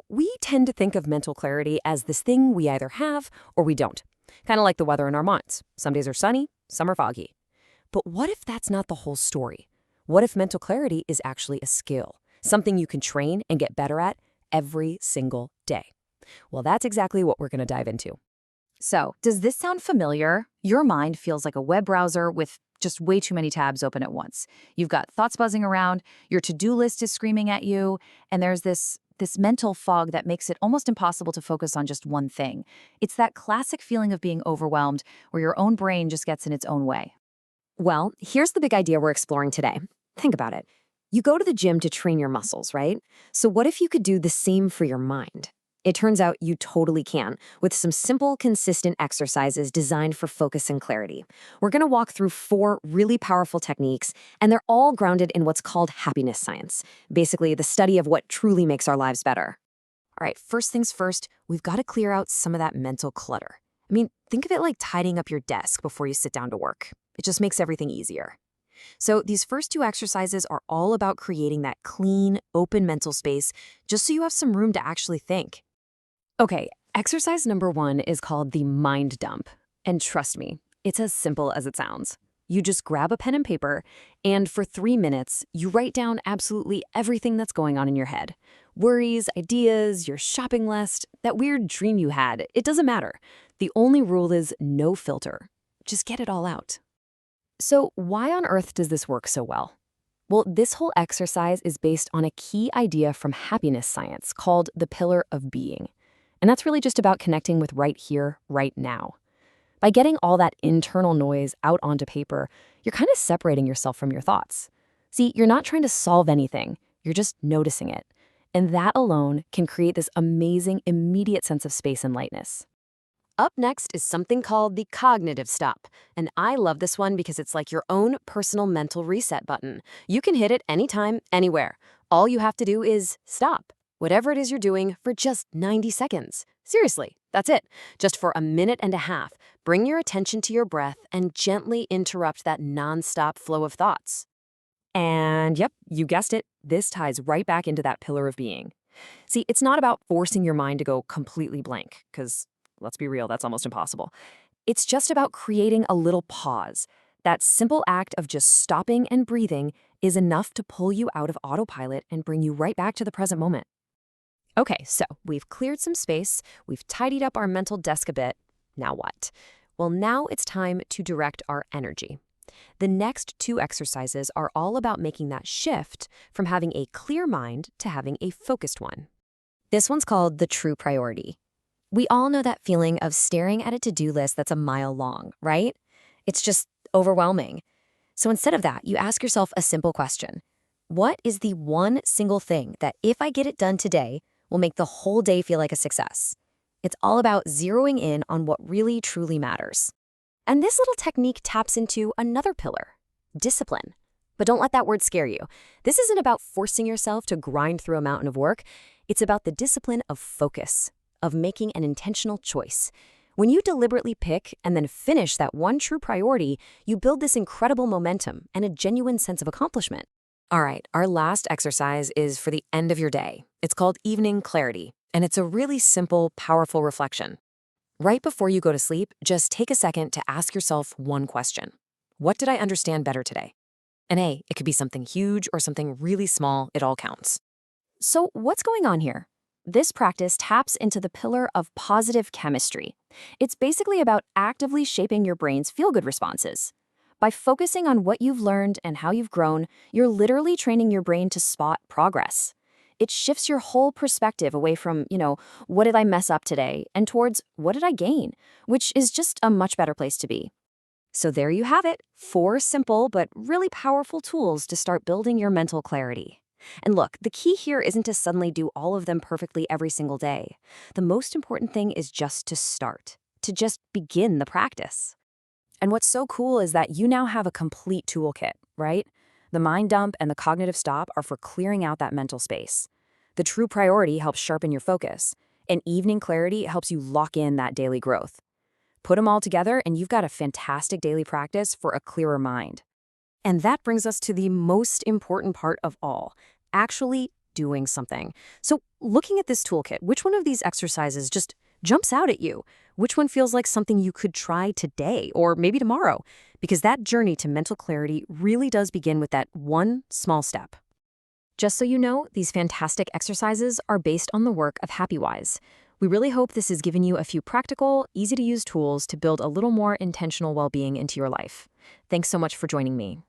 We tend to think of mental clarity as this thing we either have or we don't. Kind of like the weather in our minds. Some days are sunny, some are foggy. But what if that's not the whole story? What if mental clarity is actually a skill, something you can train and get better at every single day? Well, that's exactly what we're going to dive into. So, does this sound familiar? Your mind feels like a web browser with just way too many tabs open at once. You've got thoughts buzzing around, your to-do list is screaming at you, and there's this mental fog that makes it almost impossible to focus on just one thing. It's that classic feeling of being overwhelmed where your own brain just gets in its own way. Well, here's the big idea we're exploring today. Think about it. You go to the gym to train your muscles, right? So what if you could do the same for your mind? It turns out you totally can, with some simple, consistent exercises designed for focus and clarity. We're going to walk through 4 really powerful techniques, and they're all grounded in what's called happiness science, basically the study of what truly makes our lives better. All right, first things first, we've got to clear out some of that mental clutter. Think of it like tidying up your desk before you sit down to work. It just makes everything easier. So these first 2 exercises are all about creating that clean, open mental space, just so you have some room to actually think. Okay, exercise number 1 is called the mind dump. And trust me, it's as simple as it sounds. You just grab a pen and paper, and for 3 minutes, you write down absolutely everything that's going on in your head. Worries, ideas, your shopping list, that weird dream you had, it doesn't matter. The only rule is no filter. Just get it all out. So why on earth does this work so well? Well, this whole exercise is based on a key idea from happiness science called the pillar of being. And that's really just about connecting with right here, right now. By getting all that internal noise out onto paper, you're kind of separating yourself from your thoughts. See, you're not trying to solve anything, you're just noticing it. And that alone can create this amazing, immediate sense of space and lightness. Up next is something called the cognitive stop. And I love this one because it's like your own personal mental reset button. You can hit it anytime, anywhere. All you have to do is stop whatever it is you're doing for just 90 seconds. Seriously, that's it. Just for a minute and a half, bring your attention to your breath and gently interrupt that nonstop flow of thoughts. And yep, you guessed it, this ties right back into that pillar of being. See, it's not about forcing your mind to go completely blank, because let's be real, that's almost impossible. It's just about creating a little pause. That simple act of just stopping and breathing is enough to pull you out of autopilot and bring you right back to the present moment. Okay, so we've cleared some space, we've tidied up our mental desk a bit. Now what? Well, now it's time to direct our energy. The next 2 exercises are all about making that shift from having a clear mind to having a focused one. This one's called the true priority. We all know that feeling of staring at a to-do list that's a mile long, right? It's just overwhelming. So instead of that, you ask yourself a simple question. What is the one single thing that if I get it done today, will make the whole day feel like a success? It's all about zeroing in on what really truly matters. And this little technique taps into another pillar, discipline. But don't let that word scare you. This isn't about forcing yourself to grind through a mountain of work. It's about the discipline of focus, of making an intentional choice. When you deliberately pick and then finish that one true priority, you build this incredible momentum and a genuine sense of accomplishment. All right, our last exercise is for the end of your day. It's called evening clarity, and it's a really simple, powerful reflection. Right before you go to sleep, just take a second to ask yourself one question. What did I understand better today? And hey, it could be something huge or something really small, it all counts. So what's going on here? This practice taps into the pillar of positive chemistry. It's basically about actively shaping your brain's feel-good responses. By focusing on what you've learned and how you've grown, you're literally training your brain to spot progress. It shifts your whole perspective away from, what did I mess up today, and towards what did I gain, which is just a much better place to be. So there you have it, 4 simple but really powerful tools to start building your mental clarity. And look, the key here isn't to suddenly do all of them perfectly every single day. The most important thing is just to start, to just begin the practice. And what's so cool is that you now have a complete toolkit, right? The mind dump and the cognitive stop are for clearing out that mental space. The true priority helps sharpen your focus, and evening clarity helps you lock in that daily growth. Put them all together and you've got a fantastic daily practice for a clearer mind. And that brings us to the most important part of all, actually doing something. So looking at this toolkit, which one of these exercises just jumps out at you? Which one feels like something you could try today or maybe tomorrow? Because that journey to mental clarity really does begin with that one small step. Just so you know, these fantastic exercises are based on the work of Happywise. We really hope this has given you a few practical, easy-to-use tools to build a little more intentional well-being into your life. Thanks so much for joining me.